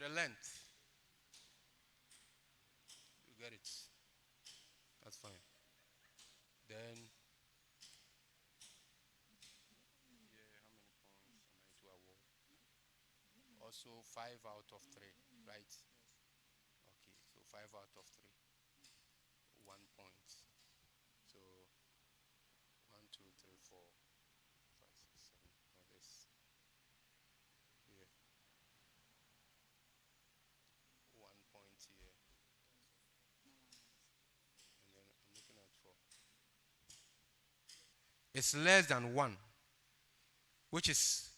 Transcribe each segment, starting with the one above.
the length. You get it. That's fine. Then, yeah, how many points am I to award? Also, 5 out of 3, right? Okay, so 5 out of 3. 1 point. So, 1, 2, 3, 4, 5, 6, 7. No, this. Here. 1 point here. And then I'm looking at 4. It's less than 1, which is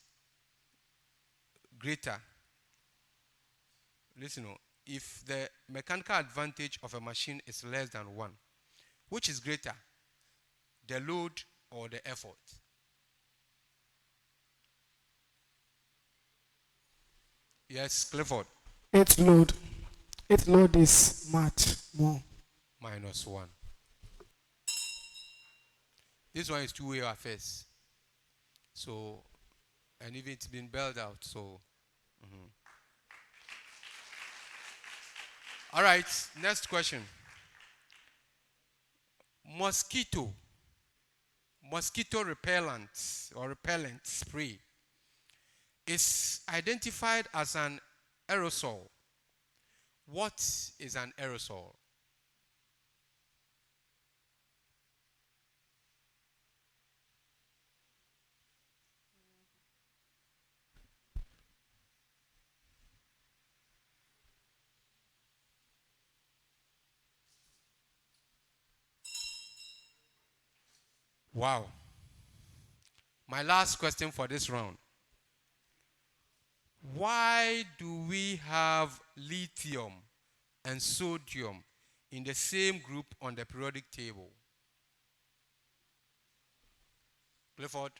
greater. Listen, if the mechanical advantage of a machine is less than 1, which is greater, the load or the effort? Yes, Clifford. Its load. Its load is much more. -1. This one is two-way affairs. So, and even it's been bailed out. So, all right. Next question. Mosquito repellent or repellent spray is identified as an aerosol. What is an aerosol? Wow. My last question for this round. Why do we have lithium and sodium in the same group on the periodic table? Clifford?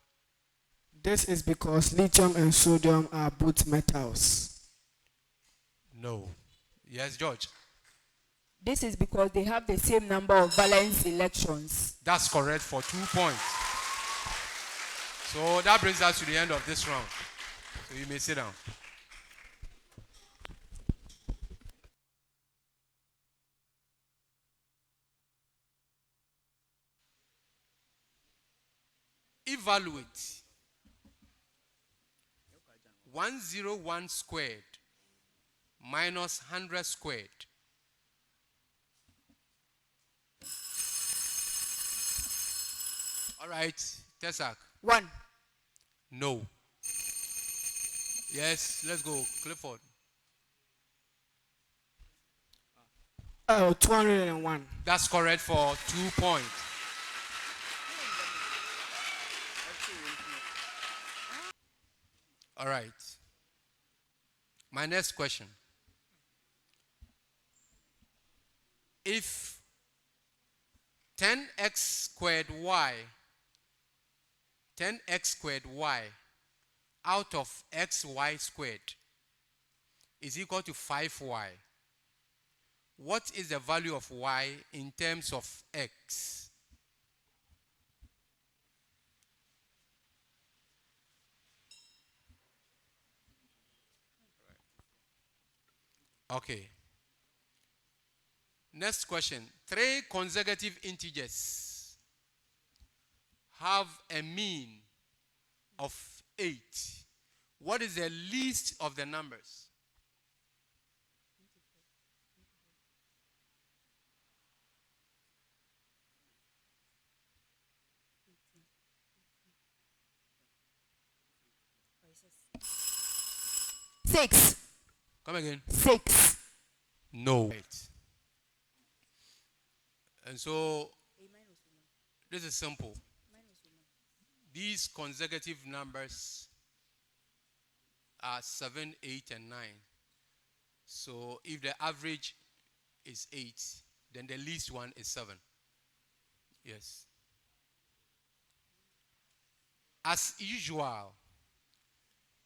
This is because lithium and sodium are both metals. No. Yes, George? This is because they have the same number of valence electrons. That's correct for 2 points. So that brings us to the end of this round. So you may sit down. Evaluate 101 squared minus 100 squared. All right, Tessark. 1. No. Yes, let's go. Clifford. 201. That's correct for 2 points. All right. My next question. If 10x squared y out of xy squared is equal to 5y, what is the value of y in terms of x? Okay. Next question. 3 consecutive integers have a mean of 8. What is the least of the numbers? Six. Come again. 6. No. Right. And so this is simple. These consecutive numbers are 7, 8, and 9. So if the average is 8, then the least one is 7. Yes. As usual,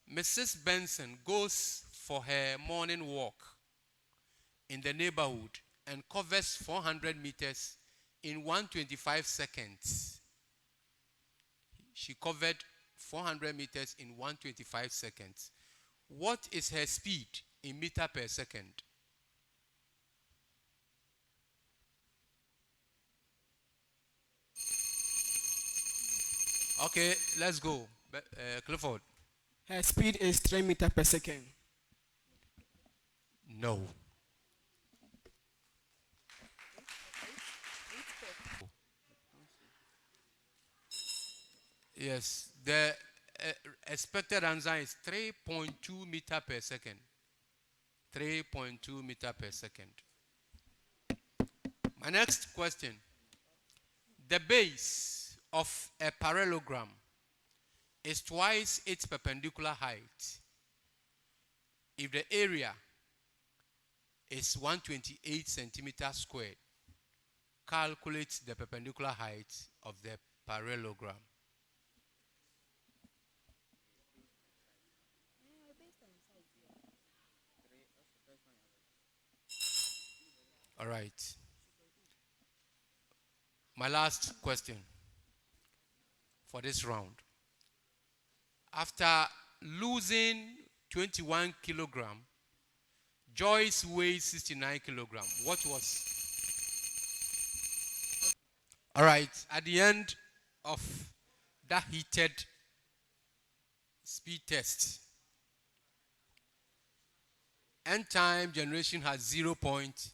Mrs. Benson goes for her morning walk in the neighborhood and covers 400 meters in 125 seconds. She covered 400 meters in 125 seconds. What is her speed in meter per second? Okay, let's go. Clifford. Her speed is 3 meters per second. No. Yes, the expected answer is 3.2 meter per second. 3.2 meter per second. My next question. The base of a parallelogram is twice its perpendicular height if the area is 128 centimeters squared. Calculate the perpendicular height of the parallelogram. All right. My last question for this round. After losing 21 kilogram, Joyce weighs 69 kilogram. What was? All right. At the end of that heated speed test, end time generation has 0 point.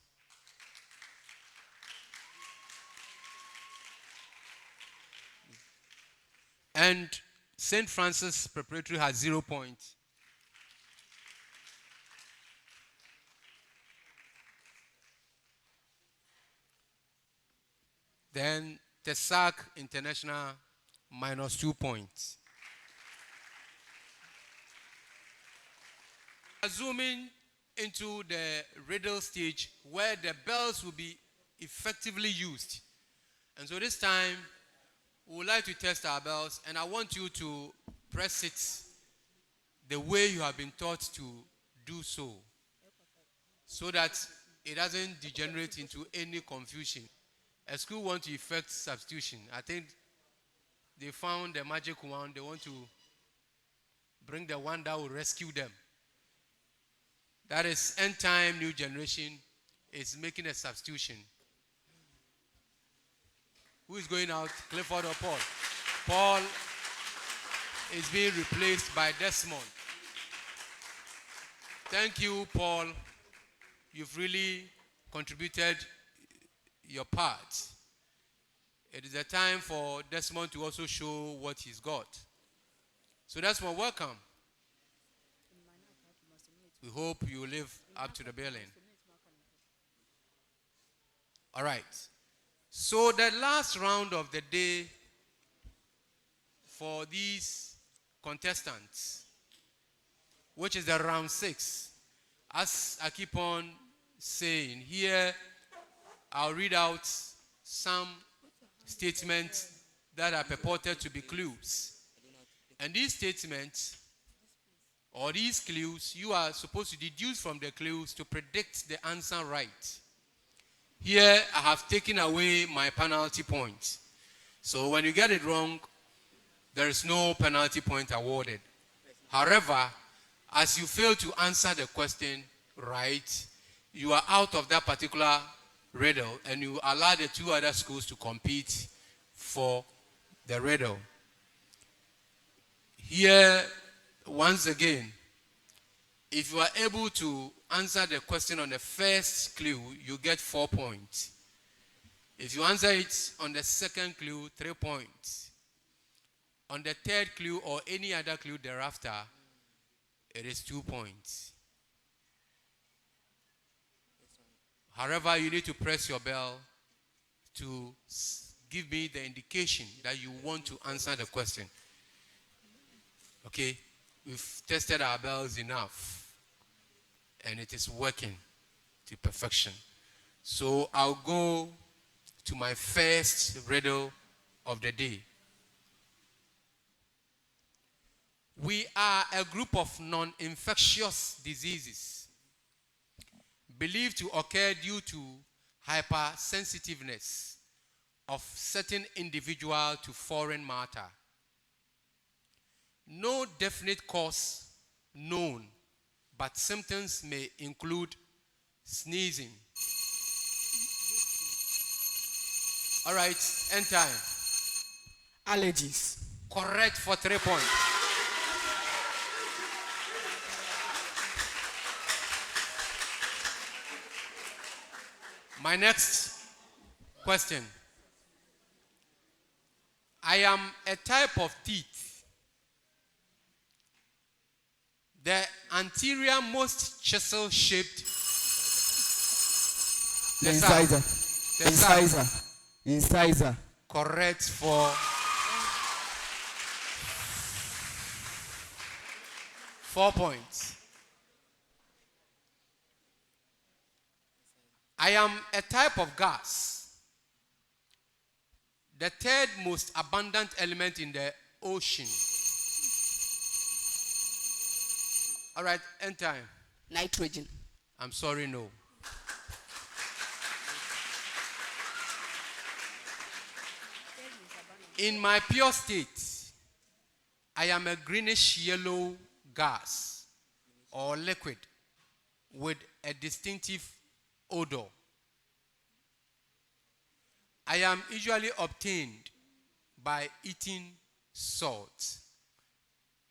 And St. Francis Preparatory has 0 point. Then Tessark International minus 2 points. Zooming into the riddle stage where the bells will be effectively used. And so this time, we would like to test our bells, and I want you to press it the way you have been taught to do so that it doesn't degenerate into any confusion. A school wants to effect substitution. I think they found the magic one. They want to bring the one that will rescue them. That is end time new generation is making a substitution. Who is going out, Clifford or Paul? Paul is being replaced by Desmond. Thank you, Paul. You've really contributed your part. It is a time for Desmond to also show what he's got. So Desmond, welcome. We hope you live up to the billing. All right. So the last round of the day for these contestants, which is the round 6, as I keep on saying here, I'll read out some statements that are purported to be clues. And these statements or these clues, you are supposed to deduce from the clues to predict the answer right. Here, I have taken away my penalty point. So when you get it wrong, there is no penalty point awarded. However, as you fail to answer the question right, you are out of that particular riddle and you allow the 2 other schools to compete for the riddle. Here, once again, if you are able to answer the question on the first clue, you get 4 points. If you answer it on the second clue, 3 points. On the third clue or any other clue thereafter, it is 2 points. However, you need to press your bell to give me the indication that you want to answer the question. Okay? We've tested our bells enough, and it is working to perfection. So I'll go to my first riddle of the day. We are a group of non-infectious diseases believed to occur due to hypersensitiveness of certain individual to foreign matter. No definite cause known, but symptoms may include sneezing. All right, end time. Allergies. Correct for 3 points. My next question. I am a type of teeth. The anterior most chisel-shaped. Incisor. Tessark. Incisor. Correct for 4 points. I am a type of gas. The third most abundant element in the ocean. All right, end time. Nitrogen. I'm sorry, no. In my pure state, I am a greenish yellow gas or liquid with a distinctive odor. I am usually obtained by eating salt,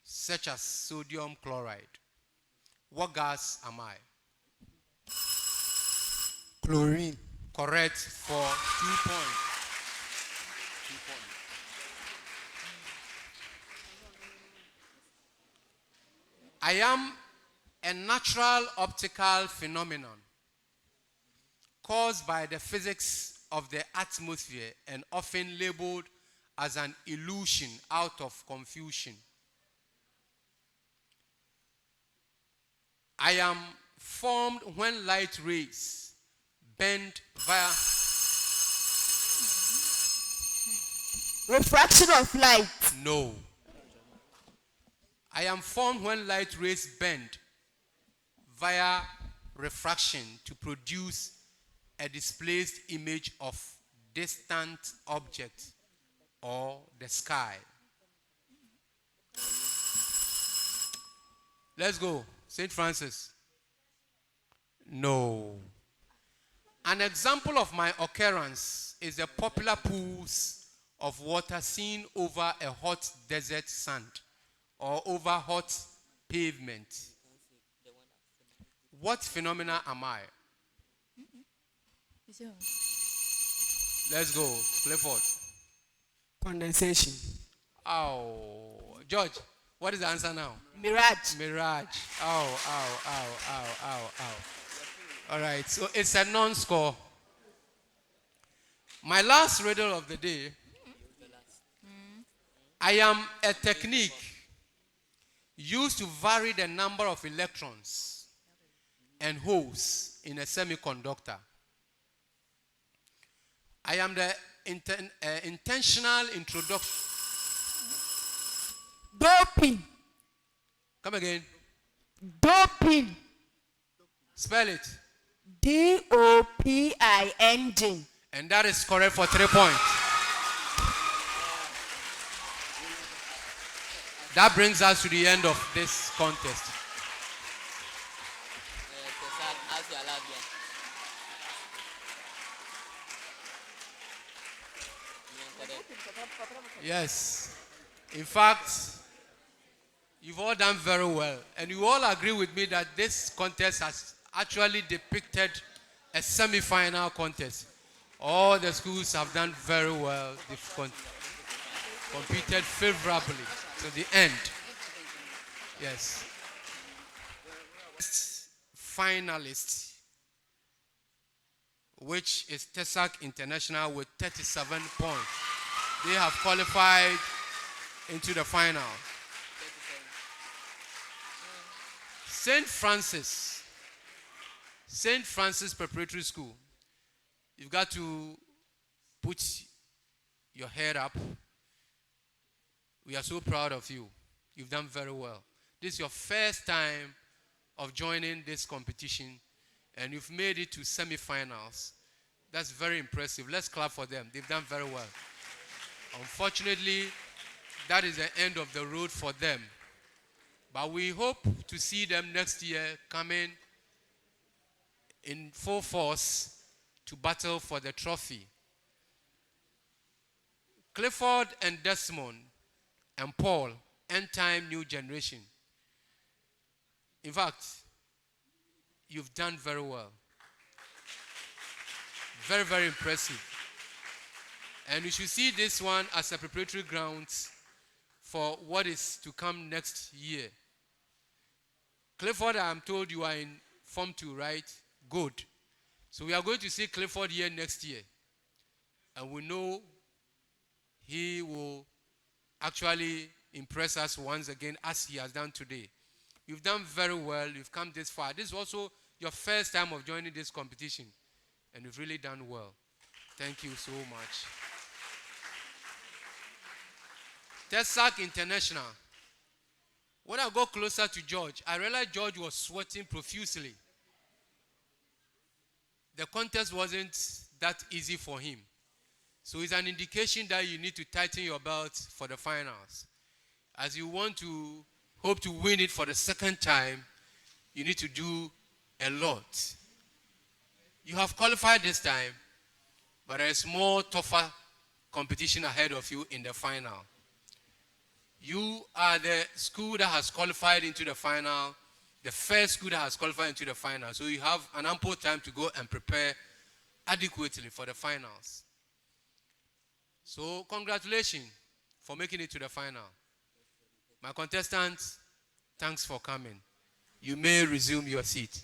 such as sodium chloride. What gas am I? Chlorine. Correct for 2 points. 2 points. I am a natural optical phenomenon caused by the physics of the atmosphere and often labeled as an illusion out of confusion. I am formed when light rays bend via Refraction of light. no. I am formed when light rays bend via refraction to produce a displaced image of distant object or the sky. Let's go. St. Francis. No. An example of my occurrence is the popular pools of water seen over a hot desert sand or over hot pavement. What phenomena am I? Let's go. Clifford. Condensation. Oh. George, what is the answer now? Mirage. Mirage. Ow. All right, so it's a non-score. My last riddle of the day. I am a technique used to vary the number of electrons and holes in a semiconductor. I am the intentional introduction. Doping. Come again. Doping. Spell it. Doping. And that is correct for 3 points. That brings us to the end of this contest. Yes. In fact, you've all done very well. And you all agree with me that this contest has actually depicted a semi-final contest. All the schools have done very well. They've competed favorably to the end. Yes. Finalist, which is Tessark International with 37 points. They have qualified into the final. St. Francis Preparatory School. You've got to put your head up. We are so proud of you. You've done very well. This is your first time of joining this competition, and you've made it to semi-finals. That's very impressive. Let's clap for them. They've done very well. Unfortunately, that is the end of the road for them. But we hope to see them next year coming in full force to battle for the trophy. Clifford and Desmond and Paul, end time new generation. In fact, you've done very well. Very, very impressive. And you should see this one as a preparatory grounds for what is to come next year. Clifford, I'm told you are in Form 2, right? Good. So we are going to see Clifford here next year. And we know he will actually impress us once again as he has done today. You've done very well. You've come this far. This is also your first time of joining this competition. And you've really done well. Thank you so much. Tessark International. When I got closer to George, I realized George was sweating profusely. The contest wasn't that easy for him. So it's an indication that you need to tighten your belt for the finals. As you want to hope to win it for the second time, you need to do a lot. You have qualified this time, but there is more tougher competition ahead of you in the final. You are the school that has qualified into the final, the first school that has qualified into the final. So you have an ample time to go and prepare adequately for the finals. So congratulations for making it to the final. My contestants, thanks for coming. You may resume your seat.